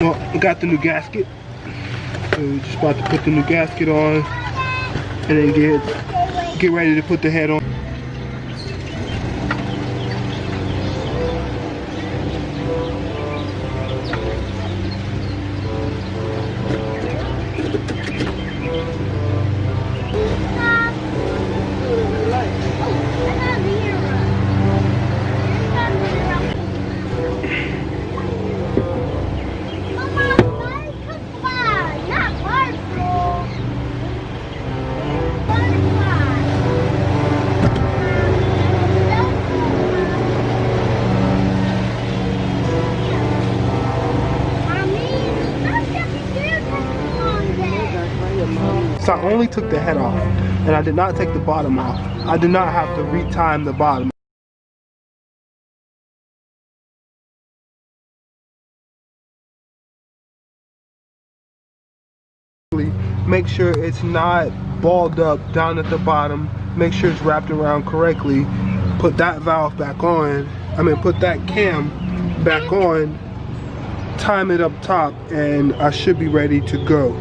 Well, I got the new gasket. So we're just about to put the new gasket on and then get ready to put the head on. So I only took the head off, and I did not take the bottom off. I did not have to retime the bottom. Make sure it's not balled up down at the bottom. Make sure it's wrapped around correctly. Put that valve back on. Put that cam back on. Time it up top, and I should be ready to go.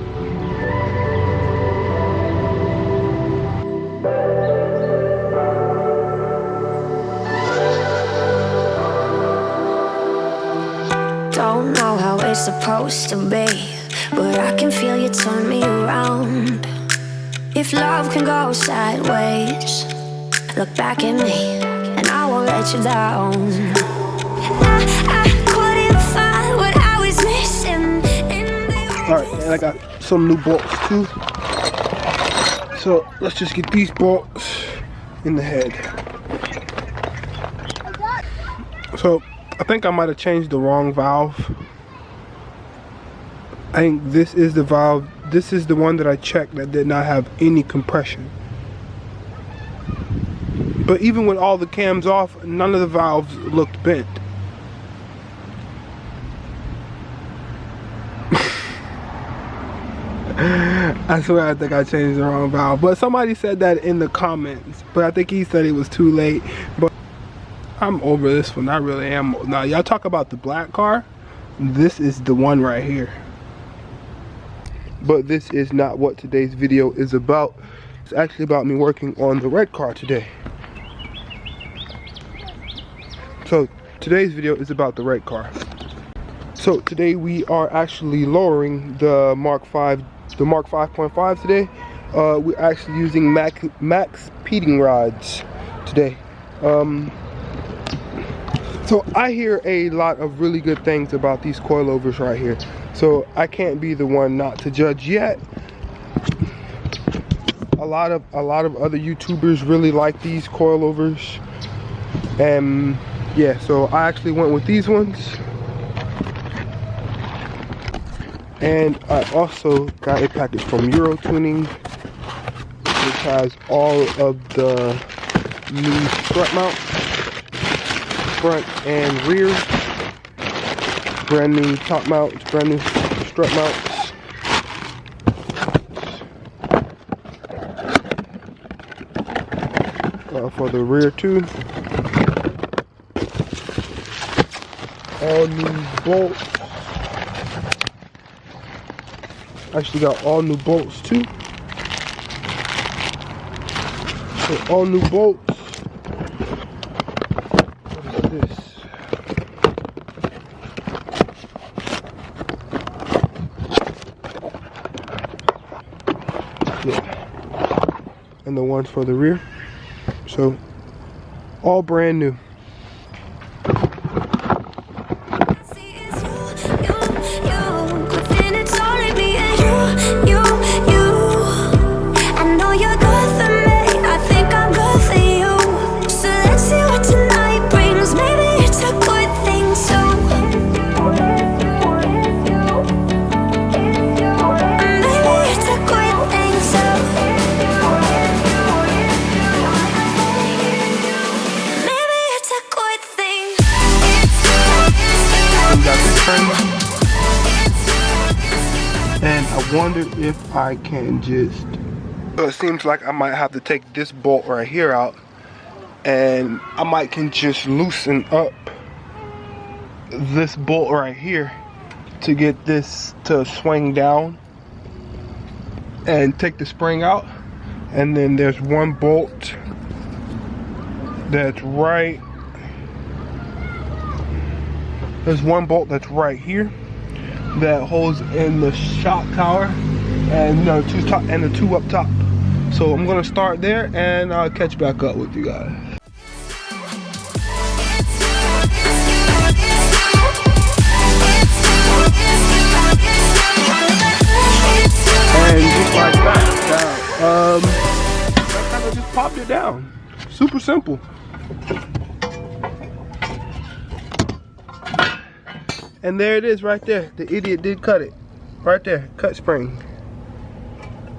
Don't know how it's supposed to be, but I can feel you turn me around. If love can go sideways, look back at me and I won't let you down. I couldn't find what I was missing in the... Alright, and I got some new bolts too. So let's just get these bolts in the head. So I think I might have changed the wrong valve. I think this is the valve. This is the one that I checked that did not have any compression. But even with all the cams off, none of the valves looked bent. I swear I think I changed the wrong valve. But somebody said that in the comments. But I think he said it was too late. But I'm over this one. I really am. Now y'all talk about the black car. This is the one right here. But this is not what today's video is about. It's actually about me working on the red car today. So today's video is about the red car. So today we are actually lowering the Mk5.5 today. We're actually using maxpeedingrods today. So I hear a lot of really good things about these coilovers right here. So I can't be the one not to judge yet. A lot of other YouTubers really like these coilovers. And yeah, so I actually went with these ones. And I also got a package from Euro Tuning, which has all of the new strut mounts, front and rear, brand new top mounts, brand new strut mounts. For the rear too. All new bolts. Actually got all new bolts too. So all new bolts. What is this? Yeah. And the ones for the rear. So all brand new. And I wonder if I can just, so it seems like I might have to take this bolt right here out, and I might can just loosen up this bolt right here to get this to swing down and take the spring out. And then there's one bolt that's right, here that holds in the shock tower, and the two up top. So I'm gonna start there and I'll catch back up with you guys. And just like that, that kind of just popped it down. Super simple. And there it is right there. The idiot did cut it. Right there, cut spring.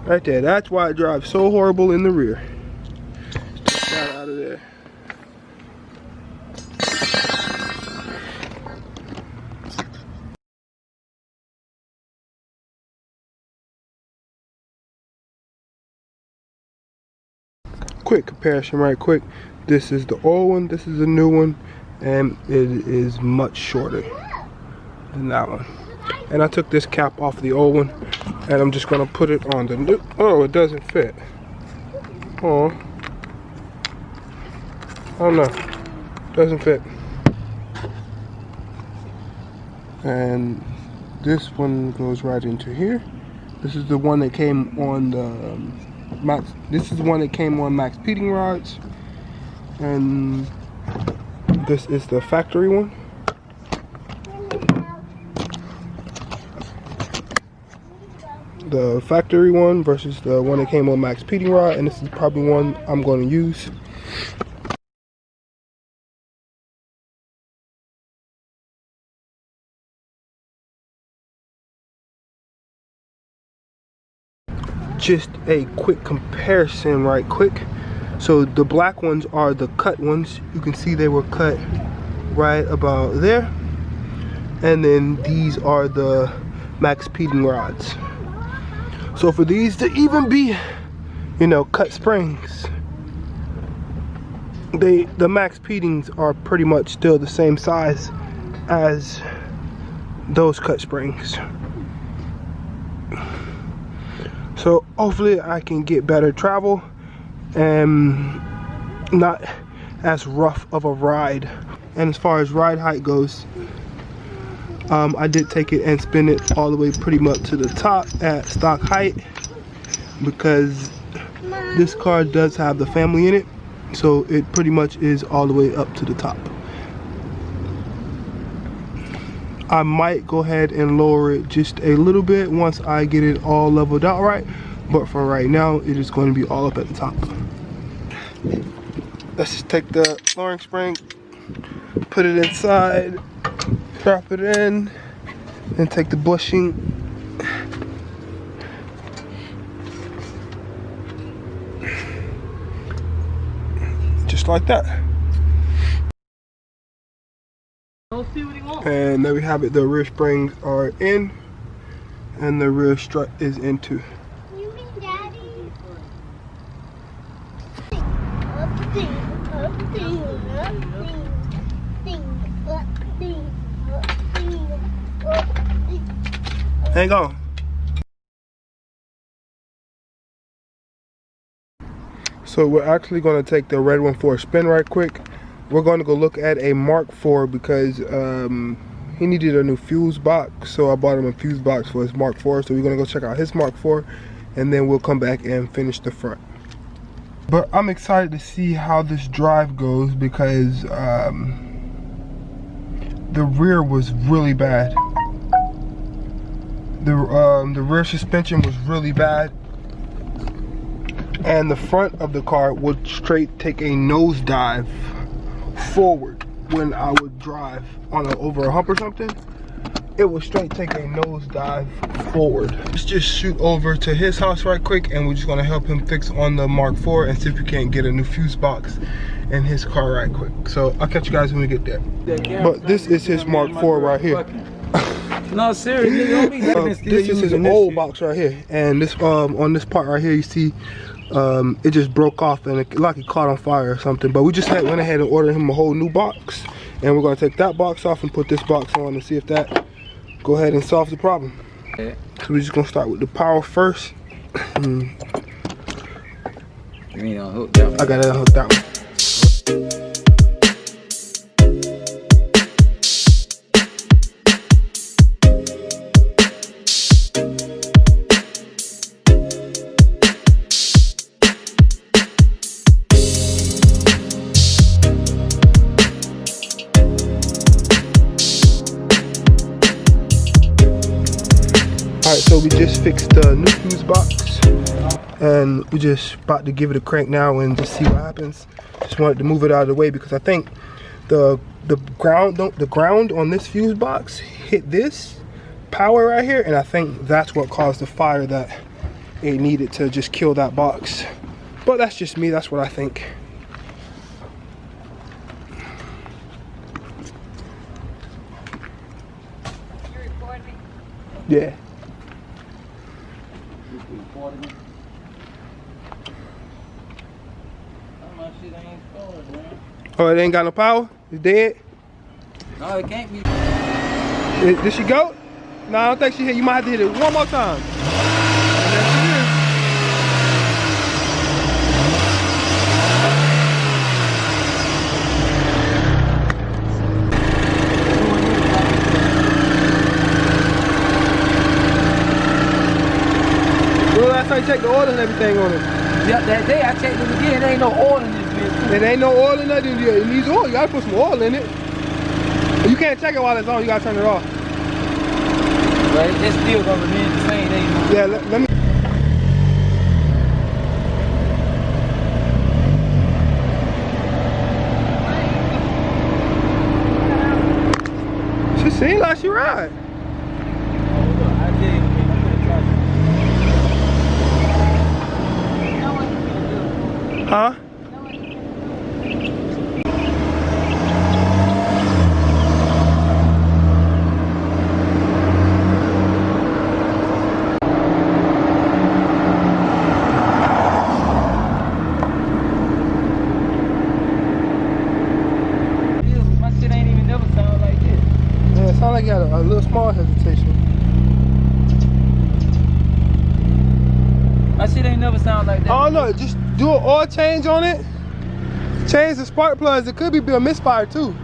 Right there, that's why it drives so horrible in the rear. Take that out of there. Quick comparison right quick. This is the old one, this is the new one, and it is much shorter than that one. And I took this cap off the old one, and I'm just gonna put it on the new. Oh, it doesn't fit. Oh no, doesn't fit. And this one goes right into here. This is the one that came on the This is the one that came on maxpeedingrods, and this is the factory one. The factory one versus the one that came on maxpeedingrod, and this is probably one I'm going to use. Just a quick comparison right quick. So the black ones are the cut ones. You can see they were cut right about there. And then these are the maxpeedingrods. So for these to even be, cut springs, the maxpeedings are pretty much still the same size as those cut springs. So hopefully I can get better travel and not as rough of a ride. And as far as ride height goes, I did take it and spin it all the way pretty much to the top at stock height, because this car does have the family in it, so it pretty much is all the way up to the top. I might go ahead and lower it just a little bit once I get it all leveled out right, but for right now it is going to be all up at the top. Let's just take the lowering spring, put it inside, drop it in, and take the bushing. Just like that. And there we have it. The rear springs are in, and the rear strut is into. You mean Daddy? Hang on. So we're actually going to take the red one for a spin right quick. We're going to go look at a Mk5 because he needed a new fuse box, so I bought him a fuse box for his Mk5. So we're going to go check out his Mk5, and then we'll come back and finish the front. But I'm excited to see how this drive goes because the rear was really bad. The rear suspension was really bad, and the front of the car would straight take a nosedive forward when I would drive on over a hump or something. It would straight take a nosedive forward. Let's just shoot over to his house right quick, and we're just gonna help him fix on the Mk5 and see if we can't get a new fuse box in his car right quick. So I'll catch you guys when we get there. But this is his Mk5 right here. No, seriously, this is his old box right here, and this on this part right here, you see it just broke off and it caught on fire or something. But we just went ahead and ordered him a whole new box, and we're gonna take that box off and put this box on and see if that go ahead and solve the problem. Yeah. So we're just gonna start with the power first. You mean unhook that one? I gotta unhook that one. Alright, so we just fixed the new fuse box and we just about to give it a crank now and just see what happens. Just wanted to move it out of the way because I think the ground on this fuse box hit this power right here, and I think that's what caused the fire that it needed to just kill that box. But that's just me, that's what I think. You recording me? Yeah. Oh, it ain't got no power? It's dead? No, it can't be. Did she go? No, I don't think she hit. You might have to hit it one more time. And there she is. When was the last time you checked the oil and everything on it? Yep, that day I checked it again. There ain't no oil in this bitch. It ain't no oil in nothing. It needs oil. You gotta put some oil in it. You can't check it while it's on. You gotta turn it off. But it's still gonna remain the same. There ain't no. Yeah, let me. She seems like she right. I did. I'm gonna try something. Huh? My shit ain't even never sound like this. Yeah, it sounds like you had a little small hesitation. My shit ain't never sound like that. I don't know, just do an oil change on it. Change the spark plugs. It could be a misfire too.